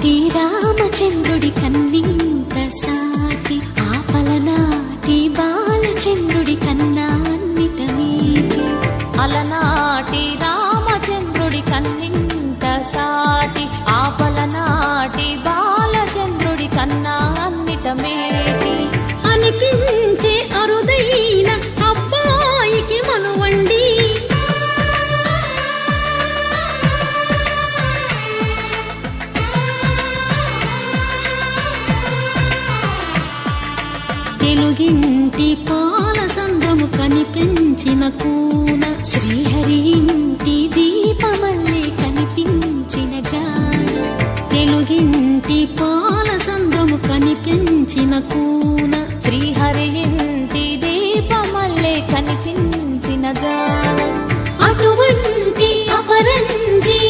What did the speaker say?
అలనాటి రామచంద్రుడి కన్నింత సాటి ఆపలనాటి బాలచంద్రుడి కన్నా అన్నిట మీటి అలనాటి రామచంద్రుడి కన్నింత సాటి ఆపలనాటి బాలచంద్రుడి కన్నా అన్నిట మేటి అనిపించే అరుదైన అబ్బాయికి మనువండి తెలుగింటి పాల సంద్రము కనిపించిన కూన శ్రీహరి ఇంటి దీపమల్లే కనిపించిన జాన తెలుగింటి పాల సంద్రము కనిపించిన కూన శ్రీహరి ఇంటి దీపమల్లే కనిపించిన జాన అటువంటి అపరంజి